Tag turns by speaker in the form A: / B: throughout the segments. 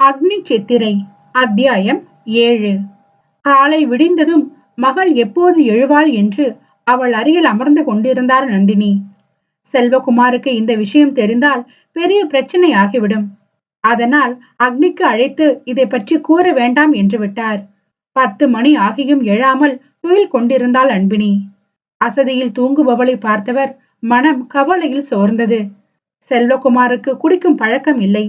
A: அக்னி சித்திரை அத்தியாயம் 7. காலை விடிந்ததும் மகள் எப்போது எழுவாள் என்று அவள் அருகில் அமர்ந்து கொண்டிருந்தார் நந்தினி. செல்வகுமாருக்கு இந்த விஷயம் தெரிந்தால் பெரிய பிரச்சனை ஆகிவிடும். அதனால் அக்னிக்கு அழைத்து இதை பற்றி கூற வேண்டாம் என்று விட்டார். 10 மணி ஆகியும் எழாமல் துயில் கொண்டிருந்தாள் அன்பினி. அசதியில் தூங்குபவளை பார்த்தவர் மனம் கவலையில் சோர்ந்தது. செல்வகுமாருக்கு குடிக்கும் பழக்கம் இல்லை.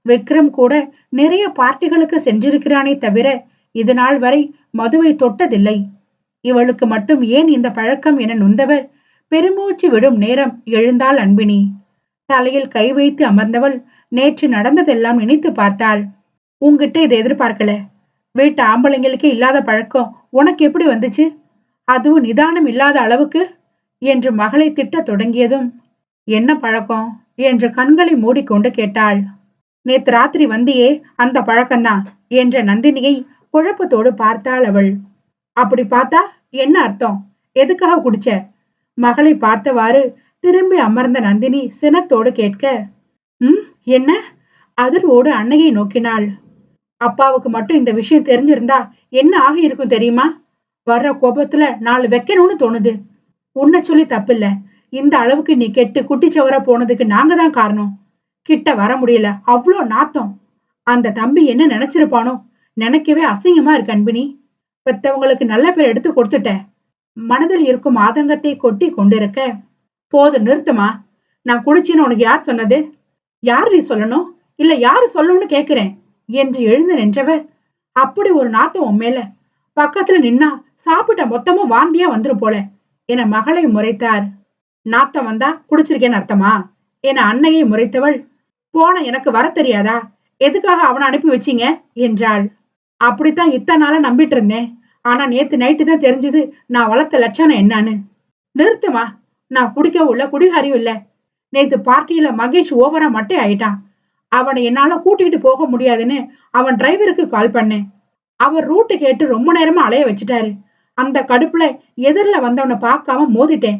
A: விக்ரம் கூட நிறைய பார்ட்டிகளுக்கு சென்றிருக்கிறானே தவிர இது நாள் வரை மதுவை தொட்டதில்லை. இவளுக்கு மட்டும் ஏன் இந்த பழக்கம் என நொந்தவர் பெருமூச்சு விடும் நேரம் எழுந்தாள் அன்பினி. தலையில் கை வைத்து அமர்ந்தவள் நேற்று நடந்ததெல்லாம் நினைத்து பார்த்தாள். உன்கிட்ட இதை எதிர்பார்க்கல. வீட்டு ஆம்பளைங்களுக்கே இல்லாத பழக்கம் உனக்கு எப்படி வந்துச்சு? அதுவும் நிதானம் இல்லாத அளவுக்கு என்று மகளை திட்ட தொடங்கியதும், என்ன பழக்கம் என்று கண்களை மூடிக்கொண்டு கேட்டாள். நேத்து ராத்திரி வந்தியே அந்த பழக்கம்தான் என்ற நந்தினியை குழப்பத்தோடு பார்த்தாள் அவள். அப்படி பார்த்தா என்ன அர்த்தம்? எதுக்காக குடிச்ச? மகளை பார்த்தவாறு திரும்பி அமர்ந்த நந்தினி சினத்தோடு கேட்க, என்ன? அதிர்வோடு அன்னையை நோக்கினாள். அப்பாவுக்கு மட்டும் இந்த விஷயம் தெரிஞ்சிருந்தா என்ன ஆகி இருக்கும் தெரியுமா? வர்ற கோபத்துல 4 வைக்கணும்னு தோணுது. உன்னை சொல்லி தப்பில்ல. இந்த அளவுக்கு நீ கெட்டு குட்டிச்சவரா போனதுக்கு நாங்க தான் காரணம். கிட்ட வர முடியல, அவ்வளோ நாத்தம். அந்த தம்பி என்ன நினைச்சிருப்பானோ? நினைக்கவே அசிங்கமா இருக்கு அன்பினி. பெத்தவங்களுக்கு நல்ல பேர் எடுத்து கொடுத்துட்ட. மனதில் இருக்கும் ஆதங்கத்தை கொட்டி கொண்டிருக்க, போது நிறுத்துமா. நான் குடிச்சின்னு உனக்கு யார் சொன்னது? யார் நீ சொல்லணும்? இல்ல யாரு சொல்லணும்னு கேக்குறேன் என்று எழுந்து நின்றவர், அப்படி ஒரு நாத்தம் உன் மேல. பக்கத்துல நின்னா சாப்பிட்ட மொத்தமும் வாந்தியா வந்துரும் போல என மகளை முறைத்தார். நாத்தம் வந்தா குடிச்சிருக்கேன்னு அர்த்தமா என அன்னையை முறைத்தவள், போன எனக்கு வர தெரியாதா? எதுக்காக அவனை அனுப்பி வச்சீங்க என்றாள். அப்படித்தான் இத்தனை நாளா நம்பிட்டு இருந்தேன். ஆனா நேத்து நைட்டு தான் தெரிஞ்சது நான் வளர்த்த லட்சணம் என்னன்னு. நிறுத்துமா. நான் குடிக்கவும் இல்ல, குடிகாரியும் இல்ல. நேத்து பார்ட்டியில மகேஷ் ஓவரா மட்டை ஆயிட்டான். அவனை என்னால கூட்டிகிட்டு போக முடியாதுன்னு அவன் டிரைவருக்கு கால் பண்ணேன். அவர் ரூட்டு கேட்டு ரொம்ப நேரமா அலைய வச்சுட்டாரு. அந்த கடுப்புல எதிரில வந்தவனை பார்க்காம மோதிட்டேன்.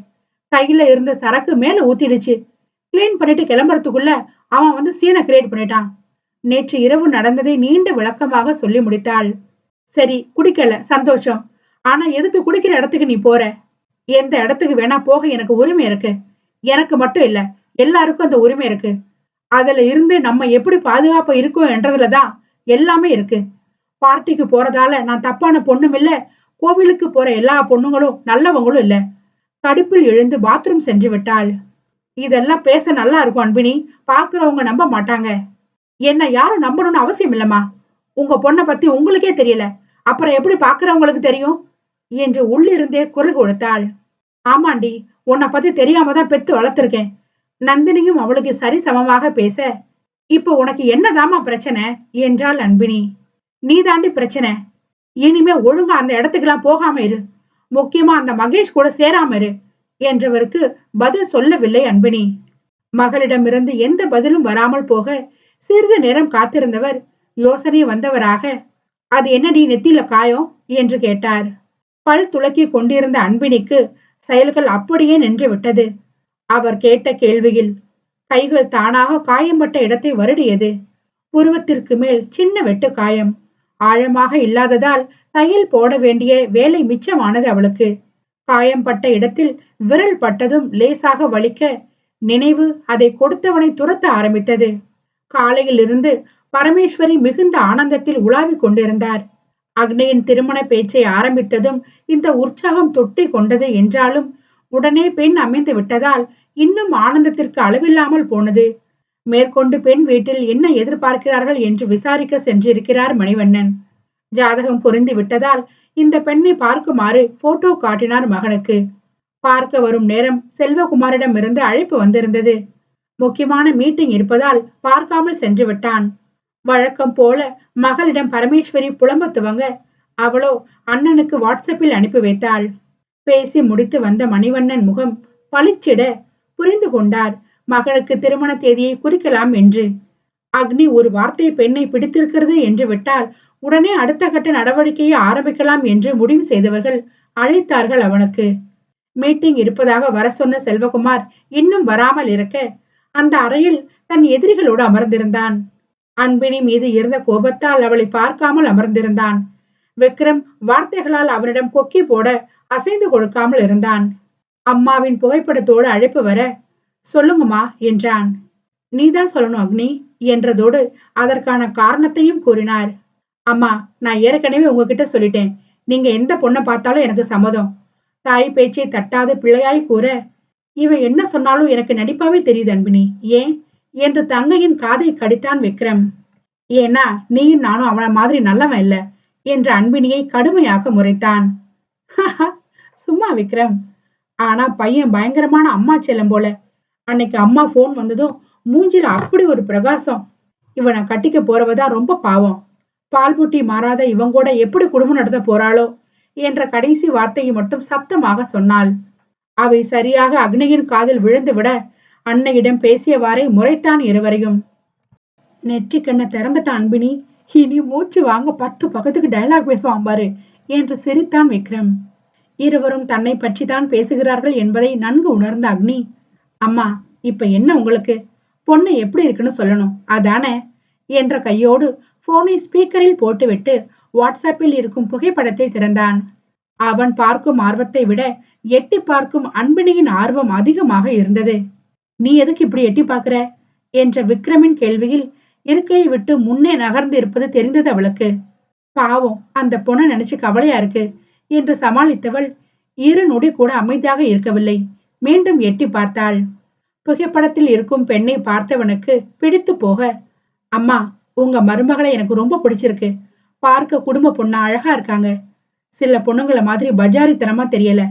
A: கையில இருந்த சரக்கு மேல ஊத்திடுச்சு. கிளீன் பண்ணிட்டு கிளம்புறதுக்குள்ள அவன் வந்து சீனை கிரியேட் பண்ணிட்டான். நேற்று இரவு நடந்ததை நீண்ட விளக்கமாக சொல்லி முடித்தாள். சரி, குடிக்கல, சந்தோஷம். ஆனா எதுக்கு குடிக்கிற இடத்துக்கு நீ போற? எந்த இடத்துக்கு வேணா போக எனக்கு உரிமை இருக்கு. எனக்கு மட்டும் இல்ல, எல்லாருக்கும் அந்த உரிமை இருக்கு. அதுல இருந்து நம்ம எப்படி பாதுகாப்பா இருக்கோம் என்றதுலதான் எல்லாமே இருக்கு. பார்ட்டிக்கு போறதால நான் தப்பான பொண்ணும் இல்ல, கோவிலுக்கு போற எல்லா பொண்ணுங்களும் நல்லவங்களும் இல்ல. கடுப்பில் எழுந்து பாத்ரூம் சென்று விட்டாள். இதெல்லாம் பேச நல்லா இருக்கும் அன்பினி. பாக்குறவங்க நம்ப மாட்டாங்க. என்ன யாரும் நம்பணும்னு அவசியம் இல்லம்மா. உங்க பொண்ணை பத்தி உங்களுக்கே தெரியல, அப்புறம் எப்படி பாக்குறவங்களுக்கு தெரியும் என்று உள்ளிருந்தே குரல் கொடுத்தாள். ஆமாண்டி, உன்னை பத்தி தெரியாம தான் பெத்து வளர்த்திருக்கேன். நந்தினியும் அவளுக்கு சரி சமமாக பேச, இப்ப உனக்கு என்னதாமா பிரச்சனை என்றாள் அன்பினி. நீ தாண்டி பிரச்சனை. இனிமே ஒழுங்கா அந்த இடத்துக்கெல்லாம் போகாம இரு. முக்கியமா அந்த மகேஷ் கூட சேராம இரு என்றவருக்கு பதில் சொல்லவில்லை அன்பினி. மகளிடமிருந்து எந்த பதிலும் வராமல் போக சிறிது நேரம் காத்திருந்தவர் யோசனை வந்தவராக, அது என்னடி நெத்தில காயம் என்று கேட்டார். பல் துளக்கி கொண்டிருந்த அன்பினிக்கு செயல்கள் அப்படியே நின்று விட்டது. அவர் கேட்ட கேள்வியில் கைகள் தானாக காயம்பட்ட இடத்தை வருடியது. புருவத்திற்கு மேல் சின்ன வெட்டு காயம். ஆழமாக இல்லாததால் தையல் போட வேண்டிய வேலை மிச்சமானது அவளுக்கு. காயம்பட்ட இடத்தில் விரல் பட்டதும் லேசாக வலிக்க நினைவு அதை கொடுத்தவனை துரத்த ஆரம்பித்தது. காலையில் இருந்து பரமேஸ்வரி மிகுந்த ஆனந்தத்தில் உலாவிக் கொண்டிருந்தார். அக்னியின் திருமண பேச்சை ஆரம்பித்ததும் இந்த உற்சாகம் தொட்டி கொண்டது என்றாலும் உடனே பெண் அமைந்து விட்டதால் இன்னும் ஆனந்தத்திற்கு அளவில்லாமல் போனது. மேற்கொண்டு பெண் வீட்டில் என்ன எதிர்பார்க்கிறார்கள் என்று விசாரிக்க சென்றிருக்கிறார் மணிவண்ணன். ஜாதகம் பொருந்தி விட்டதால் இந்த பெண்ணை பார்க்குமாறு போட்டோ காட்டினார் மகனுக்கு. பார்க்க வரும் நேரம் செல்வகுமாரிடம் இருந்து அழைப்பு வந்திருந்தது. முக்கியமான மீட்டிங் இருப்பதால் பார்க்காமல் சென்று விட்டான். வழக்கம் போல மகளிடம் பரமேஸ்வரி புலம்ப துவங்க அவளோ அண்ணனுக்கு வாட்ஸ்அப்பில் அனுப்பி வைத்தாள். பேசி முடித்து வந்த மணிவண்ணன் முகம் பளிச்சிட புரிந்து கொண்டார் மகளுக்கு திருமண தேதியை குறிக்கலாம் என்று. அக்னி ஒரு வார்த்தை பெண்ணை பிடித்திருக்கிறது என்று விட்டால் உடனே அடுத்த கட்ட நடவடிக்கையை ஆரம்பிக்கலாம் என்று முடிவு செய்தவர்கள் அழைத்தார்கள் அவனுக்கு. மீட்டிங் இருப்பதாக வர சொன்ன செல்வகுமார் இன்னும் வராமல் இருக்க அந்த அறையில் தன் எதிரிகளோடு அமர்ந்திருந்தான். அன்பினி மீது இருந்த கோபத்தால் அவளை பார்க்காமல் அமர்ந்திருந்தான். விக்ரம் வார்த்தைகளால் அவனிடம் கொக்கி போட அசைந்து கொடுக்காமல் இருந்தான். அம்மாவின் புகைப்படத்தோடு அழைப்பு வர, சொல்லுங்கம்மா என்றான். நீதான் சொல்லணும் அக்னி என்றதோடு அதற்கான காரணத்தையும் கூறினார். அம்மா, நான் ஏற்கனவே உங்ககிட்ட சொல்லிட்டேன். நீங்க எந்த பொண்ணை பார்த்தாலும் எனக்கு சம்மதம். தாய் பேச்சை தட்டாத பிள்ளையாய் கூற, இவன் என்ன சொன்னாலும் எனக்கு நடிப்பாவே தெரியுது அன்பினி. ஏன் என்று தங்கையின் காதை கடித்தான் விக்ரம். ஏன்னா நீயும் நானும் அவன மாதிரி நல்லவன் இல்ல என்று அன்பினியை கடுமையாக முறைத்தான். சும்மா விக்ரம். ஆனா பையன் பயங்கரமான அம்மா செல்லம் போல. அன்னைக்கு அம்மா போன் வந்ததும் மூஞ்சில அப்படி ஒரு பிரகாசம். இவனை கட்டிக்க போறவதான் ரொம்ப பாவம். பால் புட்டி மாறாத இவங்கூட எப்படி குடும்பம் நடத்த போறாளோ என்ற கடைசி வார்த்தையை மட்டும் சத்தமாக சொன்னாள். அவை சரியாக அக்னியின் காதில் விழுந்து விட அன்னையிடம் பேசியவாறே முறைத்தான் இருவரையும். நெற்றி கண்ணை திறந்துட்டான் அன்பினி. இனி மூச்சு வாங்க 10 பக்கத்துக்கு டயலாக் பேசுவான் பாரு என்று சிரித்தான் விக்ரம். இருவரும் தன்னை பற்றி தான் பேசுகிறார்கள் என்பதை நன்கு உணர்ந்த அக்னி, அம்மா இப்ப என்ன உங்களுக்கு? பொண்ணு எப்படி இருக்குன்னு சொல்லணும் அதானே என்ற கையோடு போனை ஸ்பீக்கரில் போட்டுவிட்டு வாட்ஸ்அப்பில் இருக்கும் புகைப்படத்தை திறந்தான். அவன் பார்க்கும் ஆர்வத்தை விட எட்டி பார்க்கும் அன்பினியின் ஆர்வம் அதிகமாக இருந்தது. நீ எதுக்கு இப்படி எட்டி பார்க்கிற என்ற விக்ரமின் கேள்வியில் இருக்கையை விட்டு முன்னே நகர்ந்து இருப்பது தெரிந்தது அவளுக்கு. பாவம், அந்த பொண்ணை நினைச்சு கவலையா இருக்கு என்று சமாளித்தவள் 2 நொடி கூட அமைதியாக இருக்கவில்லை. மீண்டும் எட்டி பார்த்தாள். புகைப்படத்தில் இருக்கும் பெண்ணை பார்த்தவனுக்கு பிடித்து போக, அம்மா உங்க மருமகளை எனக்கு ரொம்ப பிடிச்சிருக்கு. பார்க்க குடும்ப பொண்ணா அழகா இருக்காங்க. சில பொண்ணுங்கள மாதிரி பஜாரித்தனமா தெரியல.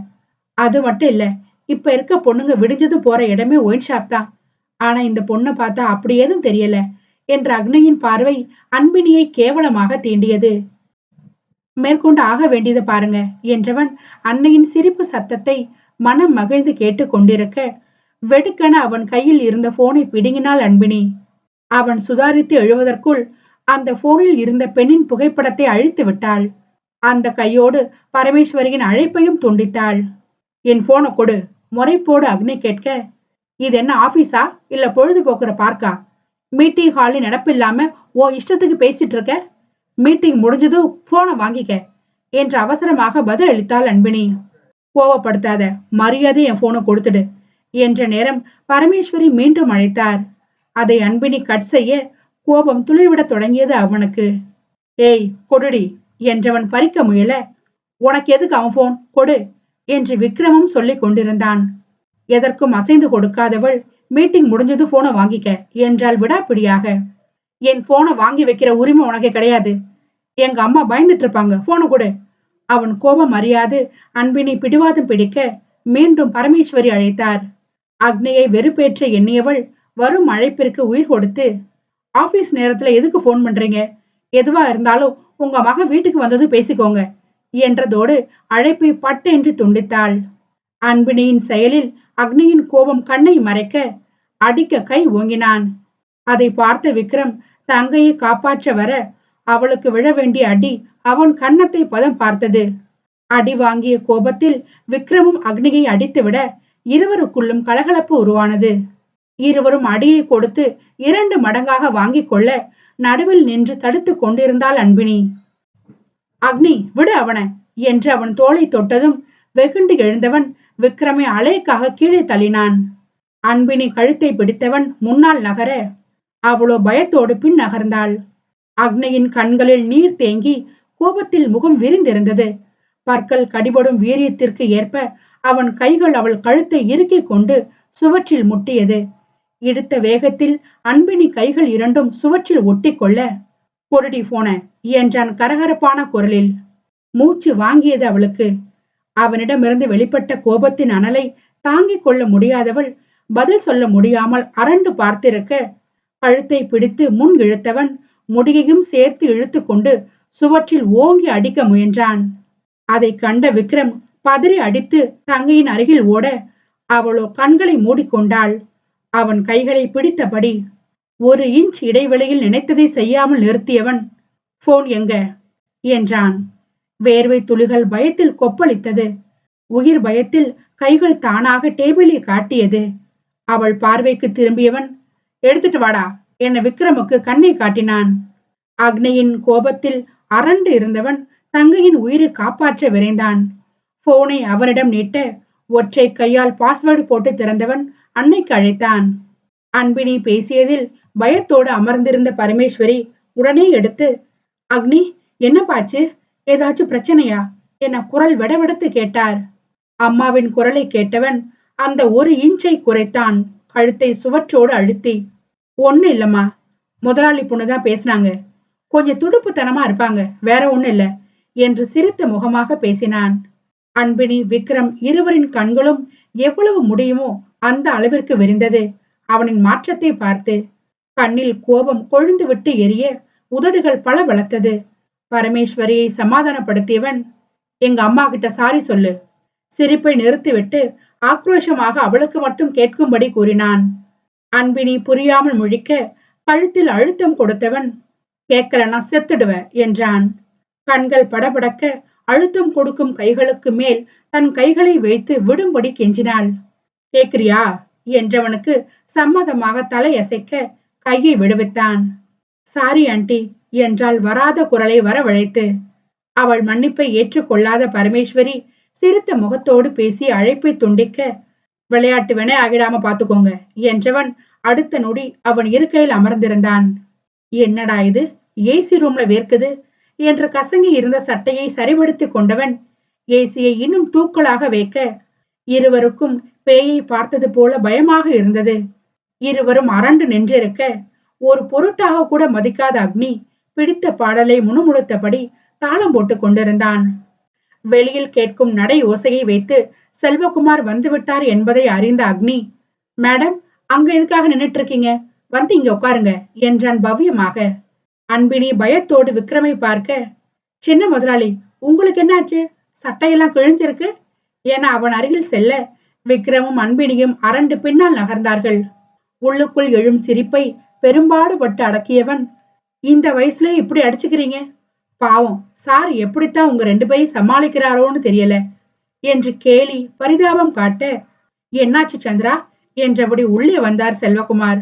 A: அது மட்டும் இல்ல, இப்ப இருக்க பொண்ணுங்க விடிஞ்சது போற இடமே ஒயின் ஷாப் தான். ஆனா இந்த பொண்ணை பார்த்தா அப்படி ஏதும் தெரியல என்ற அக்னியின் பார்வை அன்பினியை கேவலமாக தீண்டியது. மேற்கொண்டு ஆக வேண்டியதை பாருங்க என்றவன் அன்னையின் சிரிப்பு சத்தத்தை மனம் மகிழ்ந்து கேட்டு கொண்டிருக்க, வெடுக்கென அவன் கையில் இருந்த போனை பிடுங்கினாள் அன்பினி. அவன் சுதாரித்து எழுவதற்குள் அந்த போனில் இருந்த பெண்ணின் புகைப்படத்தை அழித்து விட்டாள். அந்த கையோடு பரமேஸ்வரியின் அழைப்பையும் துண்டித்தாள். என் போனை கொடு முறைப்போடு அக்னி கேட்க, இது என்ன ஆபீஸா இல்ல பொழுதுபோக்குற பார்க்கா? மீட்டிங் ஹாலில் நடப்பில்லாம ஓ இஷ்டத்துக்கு பேசிட்டு இருக்க. மீட்டிங் முடிஞ்சதும் போனை வாங்கிக்க என்று அவசரமாக பதில் அளித்தாள் அன்பினி. கோவப்படுத்தாத, மரியாதை என் போனை கொடுத்துடு என்ற நேரம் பரமேஸ்வரி மீண்டும் அழைத்தார். அதை அன்பினி கட் செய்ய கோபம் துளிர்விட தொடங்கியது அவனுக்கு. ஏய் கொடுடி என்றவன் பறிக்க முயல, உனக்கு எதுக்கு அவன் போன் கொடு என்று விக்ரமும் சொல்லிக் கொண்டிருந்தான். எதற்கும் அசைந்து கொடுக்காதவள், மீட்டிங் முடிஞ்சது போனை வாங்கிக்க என்றால் விடாப்பிடியாக. என் போனை வாங்கி வைக்கிற உரிமை உனக்கு கிடையாது. எங்க அம்மா பயந்துட்டு இருப்பாங்க, போனை கொடு. அவன் கோபம் அறியாது அன்பினை பிடிவாதம் பிடிக்க மீண்டும் பரமேஸ்வரி அழைத்தார். அக்னியை வெறுப்பேற்ற எண்ணியவள் வரும் அழைப்பிற்கு உயிர் கொடுத்து, ஆபீஸ் நேரத்துல எதுக்கு போன் பண்றீங்க? எதுவா இருந்தாலும் உங்க மகன் வீட்டுக்கு வந்தது பேசிக்கோங்க என்றதோடு அழைப்பை பட்டென்று துண்டித்தாள். அன்பினியின் செயலில் அக்னியின் கோபம் கண்ணை மறைக்க அடிக்க கை ஓங்கினான். அதை பார்த்த விக்ரம் தங்கையை காப்பாற்ற வர அவளுக்கு விழ வேண்டிய அடி அவன் கன்னத்தை பதம் பார்த்தது. அடி வாங்கிய கோபத்தில் விக்ரமும் அக்னியை அடித்துவிட இருவருக்குள்ளும் கலகலப்பு உருவானது. இருவரும் அடியை கொடுத்து 2 மடங்காக வாங்கிக் கொள்ள நடுவில் நின்று தடுத்து கொண்டிருந்தாள் அன்பினி. அக்னி விடு அவன என்று அவன் தோளை தொட்டதும் வெகுண்டு எழுந்தவன் விக்ரமை அலைக்காக கீழே தள்ளினான். அன்பினி கழுத்தை பிடித்தவன் முன்னால் நகர அவளோ பயத்தோடு பின் நகர்ந்தாள். அக்னியின் கண்களில் நீர் தேங்கி கோபத்தில் முகம் விரிந்திருந்தது. பற்கள் கடிபடும் வீரியத்திற்கு ஏற்ப அவன் கைகள் அவள் கழுத்தை இறுக்கிக் கொண்டு சுவற்றில் முட்டியது. எடுத்த வேகத்தில் அன்பினி கைகள் இரண்டும் சுவற்றில் ஒட்டிக்கொள்ள, கொருடி போன என்றான் கரகரப்பான குரலில். மூச்சு வாங்கியது அவளுக்கு. அவனிடமிருந்து வெளிப்பட்ட கோபத்தின் அனலை தாங்கிக் கொள்ள முடியாதவள் பதில் சொல்ல முடியாமல் அரண்டு பார்த்திருக்க, கழுத்தை பிடித்து முன் இழுத்தவன் முடியையும் சேர்த்து இழுத்து கொண்டு சுவற்றில் ஓங்கி அடிக்க முயன்றான். அதை கண்ட விக்ரம் பதறி அடித்து தங்கையின் அருகில் ஓட அவளோ கண்களை மூடிக்கொண்டாள். அவன் கைகளை பிடித்தபடி 1 இன்ச் இடைவெளியில் நினைத்ததை செய்யாமல் நிறுத்தியவன், போன் எங்க என்றான். வேர்வை துளிகள் பயத்தில் கொப்பளித்தது. உயிர் பயத்தில் கைகள் தானாக டேபிளில் காட்டியது. அவள் பார்வைக்கு திரும்பியவன், எடுத்துட்டு வாடா என விக்ரமுக்கு கண்ணை காட்டினான். அக்னியின் கோபத்தில் அரண்டு இருந்தவன் தங்கையின் உயிரை காப்பாற்ற விரைந்தான். போனை அவனிடம் நீட்ட ஒற்றை கையால் பாஸ்வேர்டு போட்டு திறந்தவன் அன்னைக்கு அழைத்தான். அன்பினி பேசியதில் பயத்தோடு அமர்ந்திருந்த பரமேஸ்வரி உடனே எடுத்து, அக்னி, என்ன பாச்சு, ஏதாச்சும் பிரச்சனையா என குரல் விடவிடத்து கேட்டார். அம்மாவின் குரலை கேட்டவன் அந்த 1 இன்ச்சை குறைத்தான். கழுத்தை சுவற்றோடு அழுத்தி, ஒண்ணு இல்லம்மா, முதலாளி பொண்ணுதான் பேசினாங்க, கொஞ்சம் துடுப்புத்தனமா இருப்பாங்க, வேற ஒண்ணு இல்ல என்று சிரித்த முகமாக பேசினான். அன்பினி, விக்ரம் இருவரின் கண்களும் எவ்வளவு முடியுமோ அந்த அளவிற்கு விரிந்தது. அவனின் மாற்றத்தை பார்த்து கண்ணில் கோபம் கொழுந்து விட்டு எரிய உதடுகள் பல வளர்த்தது. பரமேஸ்வரியை சமாதானப்படுத்தியவன், எங்க அம்மா கிட்ட சாரி சொல்லு. சிரிப்பை நிறுத்திவிட்டு ஆக்ரோஷமாக அவளுக்கு மட்டும் கேட்கும்படி கூறினான். அன்பினி புரியாமல் முழிக்க கழுத்தில் அழுத்தம் கொடுத்தவன், கேட்கலனா செத்துடுவ என்றான். கண்கள் படபடக்க அழுத்தம் கொடுக்கும் கைகளுக்கு மேல் தன் கைகளை வைத்து விடும்படி கெஞ்சினாள். கேக்குறியா என்றவனுக்கு சம்மதமாக தலையசைக்க கையை விடுவித்தான். சாரி ஆண்டி என்றால் வராத குரலை வரவழைத்து. அவள் மன்னிப்பை ஏற்றுக்கொள்ளாத பரமேஸ்வரி சிரித்த முகத்தோடு பேசி அழைப்பை துண்டிக்க, விளையாட்டு வேணே ஆகிடாம பாத்துக்கோங்க என்றவன் அடுத்த நொடி அவன் இருக்கையில் அமர்ந்திருந்தான். என்னடா இது, ஏசி ரூம்ல வேர்க்குது என்று கசங்கி இருந்த சட்டையை சரிபடுத்தி கொண்டவன் ஏசியை இன்னும் தூக்கலாக வைக்க இருவருக்கும் பேயை பார்த்தது போல பயமாக இருந்தது. இருவரும் அரண்டு நின்றிருக்க ஒரு பொருட்டாக கூட மதிக்காத அக்னி பிடித்த பாடலை முணுமுணுத்தபடி தாளம் போட்டுக் கொண்டிருந்தான். வெளியில் கேட்கும் நடை ஓசையை வைத்து செல்வகுமார் வந்துவிட்டார் என்பதை அறிந்த அக்னி, மேடம், அங்க எதுக்காக நின்னுட்டு இருக்கீங்க, வந்து இங்க உட்காருங்க என்றான் பவ்யமாக. அன்பினி பயத்தோடு விக்ரமை பார்க்க, சின்ன முதலாளி, உங்களுக்கு என்னாச்சு, சட்டையெல்லாம் கிழிஞ்சிருக்கு என அவன் அருகில் செல்ல விக்ரமும் அன்பினியும் அரண்டு பின்னால் நகர்ந்தார்கள். உள்ளுக்குள் எழும் சிரிப்பை பெரும்பாடுபட்டு அடக்கியவன், இந்த வயசுல இப்படி அடிச்சுக்கிறீங்க, பாவம் சார் எப்படித்தான் உங்க 2 பேரையும் சமாளிக்கிறாரோன்னு தெரியல என்று கேலி பரிதாபம் காட்ட, என்னாச்சு சந்திரா என்றபடி உள்ளே வந்தார் செல்வகுமார்.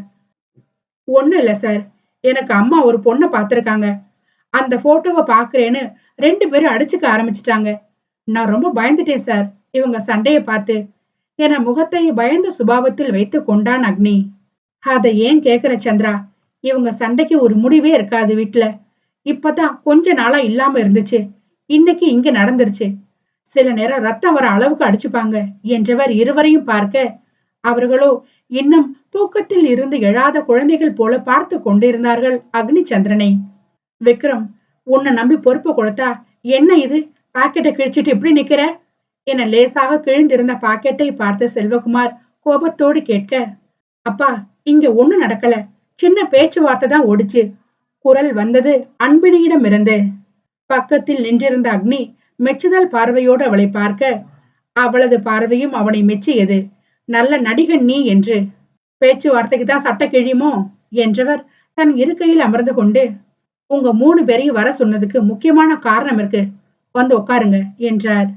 A: ஒண்ணு இல்ல சார், எனக்கு அம்மா ஒரு பொண்ணை பார்த்திருக்காங்க, அந்த போட்டோவை பாக்குறேன்னு 2 பேரும் அடிச்சுக்க ஆரம்பிச்சிட்டாங்க. நான் ரொம்ப பயந்துட்டேன் சார் இவங்க சண்டையை பார்த்து என முகத்தை பயந்த சுபாவத்தில் வைத்து கொண்டான் அக்னி. அதை ஏன் கேக்குற சந்திரா, இவங்க சண்டைக்கு ஒரு முடிவே இருக்காது வீட்டுல. இப்பதான் கொஞ்ச நாளா இல்லாம இருந்துச்சு, இன்னைக்கு இங்க நடந்துருச்சு. சில நேரம் ரத்தம் வர அளவுக்கு அடிச்சுப்பாங்க என்றவர் இருவரையும் பார்க்க அவர்களோ இன்னும் தூக்கத்தில் இருந்து எழாத குழந்தைகள் போல பார்த்து கொண்டிருந்தார்கள் அக்னி சந்திரனை. விக்ரம், உன்னை நம்பி பொறுப்பு கொடுத்தா என்ன இது, பாக்கெட்டை கிழிச்சிட்டு இப்படி நிக்கிற என லேசாக கிழிந்திருந்த பாக்கெட்டை பார்த்த செல்வகுமார் கோபத்தோடு கேட்க, அப்பா, இங்க ஒண்ணு நடக்கல, சின்ன பேச்சுவார்த்தை தான் ஓடிச்சு. குரல் வந்தது அன்பினியிடம் இருந்து. பக்கத்தில் நின்றிருந்த அக்னி மெச்சுதல் பார்வையோடு அவளை பார்க்க அவளது பார்வையும் அவனை மெச்சியது. நல்ல நடிகன் நீ என்று. பேச்சுவார்த்தைக்கு தான் சட்ட கிழியுமோ என்றவர் தன் இருக்கையில் அமர்ந்து கொண்டு, உங்க 3 பேரையும் வர சொன்னதுக்கு முக்கியமான காரணம் இருக்கு, வந்து உட்காருங்க என்றார்.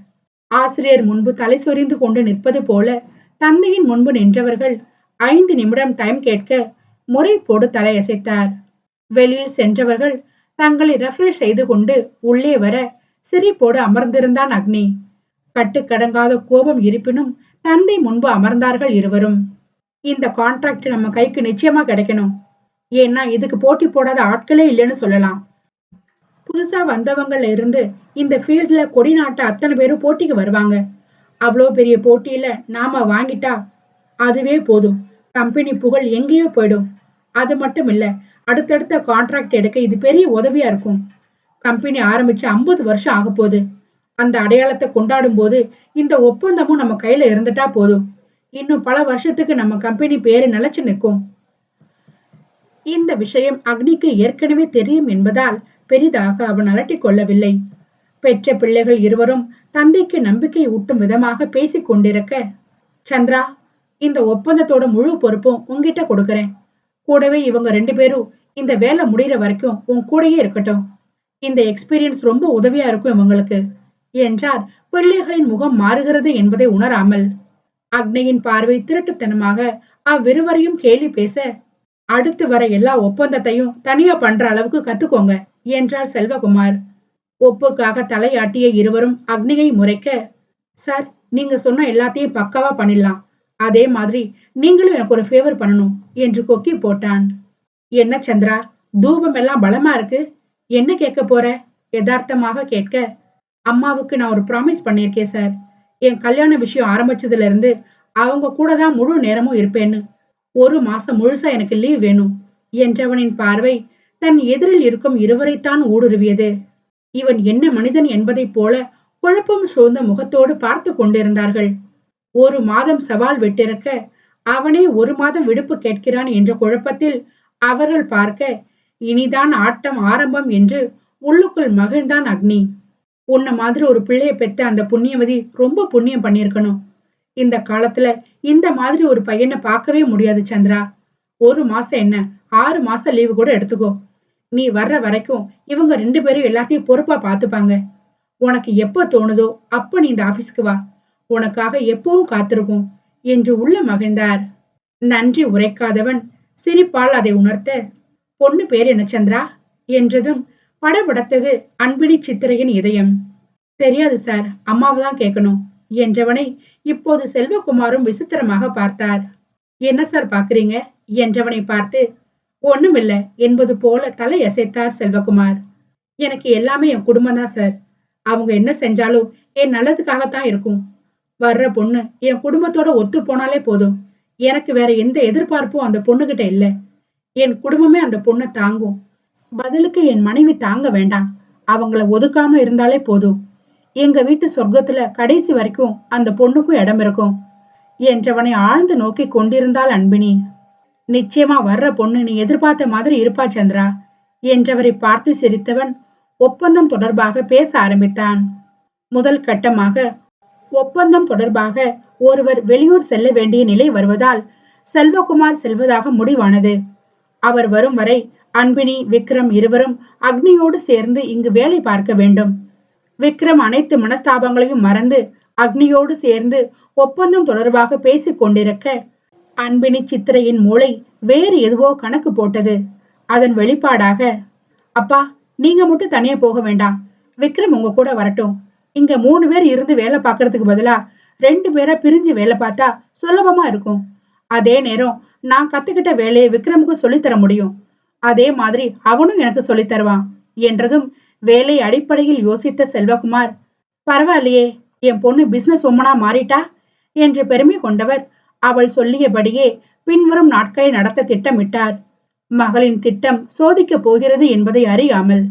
A: ஆசிரியர் முன்பு தலை சொரிந்து கொண்டு நிற்பது போல தந்தையின் முன்பு நின்றவர்கள் 5 நிமிடம் டைம் கேட்க முறை போடு தலையசைத்தார். வெளியில் சென்றவர்கள் தங்களை ரெஃப்ரெஷ் செய்து கொண்டு உள்ளே வர சிரிப்போடு அமர்ந்திருந்தான் அக்னி. கட்டுக்கடங்காத கோபம் இருப்பினும் தந்தை முன்பு அமர்ந்தார்கள் இருவரும். இந்த கான்ட்ராக்ட் நம்ம கைக்கு நிச்சயமா கிடைக்கணும், ஏன்னா இதுக்கு போட்டி போடாத ஆட்களே இல்லைன்னு சொல்லலாம். புதுசா வந்தவங்கள்ல இருந்து இந்த ஃபீல்ட்ல கொடி நாட்ட அத்தனை பேரும் போட்டிக்கு வருவாங்க. அவ்வளோ பெரிய போட்டியில நாம வாங்கிட்டா அதுவே போதும், கம்பெனி புகழ் எங்கேயோ போயிடும். அது மட்டும் இல்ல, அடுத்தடுத்த கான்ட்ராக்ட் எடுக்க இது பெரிய உதவியா இருக்கும். கம்பெனி ஆரம்பிச்சு 50 வருஷம் ஆக போகுது. அந்த அடையாளத்தை கொண்டாடும் போது இந்த ஒப்பந்தமும் நம்ம கையில இருந்துட்டா போதும், இன்னும் பல வருஷத்துக்கு நம்ம கம்பெனி பேரு நிலைச்சு நிற்கும். இந்த விஷயம் அக்னிக்கு ஏற்கனவே தெரியும் என்பதால் பெரிதாக அவன் அலட்டிக் கொள்ளவில்லை. பெற்ற பிள்ளைகள் இருவரும் தந்தைக்கு நம்பிக்கை ஊட்டும் விதமாக பேசிக் கொண்டிருக்க, சந்திரா, இந்த ஒப்பந்தத்தோட முழு பொறுப்பும் உன்கிட்ட கொடுக்கறேன். கூடவே இவங்க 2 பேரும் இந்த வேலை முடிகிற வரைக்கும் உன் கூடயே இருக்கட்டும். இந்த எக்ஸ்பீரியன்ஸ் ரொம்ப உதவியா இருக்கும் இவங்களுக்கு என்றார். பிள்ளைகளின் முகம் மாறுகிறது என்பதை உணராமல். அக்னியின் பார்வை திருட்டுத்தனமாக அவ்விருவரையும் கேலி பேச, அடுத்து வர எல்லா ஒப்பந்தத்தையும் தனியா பண்ற அளவுக்கு கத்துக்கோங்க என்றார் செல்வகுமார். ஒப்புக்காக தலையாட்டிய இருவரும் அக்னியை முறைக்க, சார், நீங்க சொன்ன எல்லாத்தையும் பக்காவா பண்ணிடலாம். அதே மாதிரி நீங்களும் எனக்கு ஒரு ஃபேவர் பண்ணணும் என்று கொக்கி போட்டான். என்ன சந்திரா, தூபம் எல்லாம் பலமா இருக்கு, என்ன கேட்க போற? யதார்த்தமாக கேட்க, அம்மாவுக்கு நான் ஒரு ப்ராமிஸ் பண்ணியிருக்கேன் சார். என் கல்யாண விஷயம் ஆரம்பிச்சதுல இருந்து அவங்க கூட தான் முழு நேரமும் இருப்பேன்னு. ஒரு மாசம் முழுசா எனக்கு லீவ் வேணும் என்றவனின் பார்வை தன் எதிரில் இருக்கும் இருவரைத்தான் ஊடுருவியது. இவன் என்ன மனிதன் என்பதைப் போல குழப்பம் சூழ்ந்த முகத்தோடு பார்த்து கொண்டிருந்தார்கள். ஒரு மாதம் சவால் விட்டிருக்க அவனே ஒரு மாதம் விடுப்பு கேட்கிறான் என்ற குழப்பத்தில் அவர்கள் பார்க்க, இனிதான் ஆட்டம் ஆரம்பம் என்று உள்ளுக்குள் மகிழ்ந்தான் அக்னி. உன்ன மாதிரி ஒரு பிள்ளைய பெத்த அந்த புண்ணியவதி ரொம்ப புண்ணியம் பண்ணிருக்கணும். இந்த காலத்துல இந்த மாதிரி ஒரு பையனை பார்க்கவே முடியாது சந்திரா. ஒரு மாசம் என்ன, 6 மாசம் லீவு கூட எடுத்துக்கோ. நீ வர்ற வரைக்கும் இவங்க 2 பேரும் எல்லாத்தையும் பொறுப்பா பாத்துப்பாங்க. உனக்கு எப்ப தோணுதோ அப்ப நீ இந்த ஆபீஸ்க்கு வா. உனக்காக எப்பவும் காத்திருக்கும் என்று உள்ள மகிழ்ந்தார். நன்றி உரைக்காதவன் சிரிப்பால் அதை உணர்த்த, பொண்ணு பேர் என்ன சந்திரா என்றதும் படபடத்தது அன்பினி சித்திரையின் இதயம். தெரியாது சார், அம்மாவைதான் கேட்கணும் என்றவனை இப்போது செல்வகுமாரும் விசித்திரமாக பார்த்தார். என்ன சார் பாக்குறீங்க என்றவனை பார்த்து, ஒண்ணுமில்ல என்பது போல தலை அசைத்தார் செல்வகுமார். எனக்கு எல்லாமே என் குடும்பம் தான் சார். அவங்க என்ன செஞ்சாலும் என் நல்லதுக்காகத்தான் இருக்கும். வர்ற பொண்ணு என் குடும்பத்தோட ஒத்து போனாலே போதும். எனக்கு வேற எந்த எதிர்பார்ப்பும் அந்த பொண்ணுகிட்ட இல்ல. என் குடும்பமே அந்த பொண்ணை தாங்கும். பதிலுக்கு என் மனைவி தாங்க வேண்டாம். அவங்கள ஒதுக்காம இருந்தாலே போதும். எங்க வீட்டு சொர்க்கத்துல கடைசி வரைக்கும் அந்த பொண்ணுக்கும் இடம் இருக்கும் என்றவனை ஆழ்ந்து நோக்கி கொண்டிருந்தாள் அன்பினி. நிச்சயமா வர்ற பொண்ணு நீ எதிர்பார்த்த மாதிரி இருப்பா சந்திரா என்றவரை பார்த்து சிரித்தவன் ஒப்பந்தம் தொடர்பாக பேச ஆரம்பித்தான். முதல் கட்டமாக ஒப்பந்தம் தொடர்பாக ஒருவர் வெளியூர் செல்ல வேண்டிய நிலை வருவதால் செல்வகுமார் செல்வதாக முடிவானது. அவர் வரும் வரை அன்பினி, விக்ரம் இருவரும் அக்னியோடு சேர்ந்து இங்கு வேலை பார்க்க வேண்டும். விக்ரம் அனைத்து மனஸ்தாபங்களையும் மறந்து அக்னியோடு சேர்ந்து ஒப்பந்தம் தொடர்பாக பேசிக் கொண்டிருக்க, அன்பினி சித்திரையின் மூளை வேறு எதுவோ கணக்கு போட்டது. அதன் வெளிப்பாடாக, அப்பா, நீங்க மட்டும் தனியா போக வேண்டாம், விக்ரம் உங்க கூட வரட்டும். இங்க 3 பேர் இருந்து வேலை பார்க்கறதுக்கு பதிலா 2 பேரை பிரிஞ்சு வேலை பார்த்தா சுலபமா இருக்கும். அதே நேரம் நான் கத்துக்கிட்ட வேலையை விக்ரமுக்கு சொல்லித்தர முடியும். அதே மாதிரி அவனும் எனக்கு சொல்லித் தருவான் என்றதும் வேலை அடிப்படையில் யோசித்த செல்வகுமார், பரவாயில்லையே, என் பொண்ணு பிசினஸ் உமனா மாறிட்டா என்று பெருமை கொண்டவர் அவள் சொல்லியபடியே பின்வரும் நாட்களை நடத்த திட்டமிட்டார். மகளின் திட்டம் சோதிக்கப் போகிறது என்பதை அறியாமல்.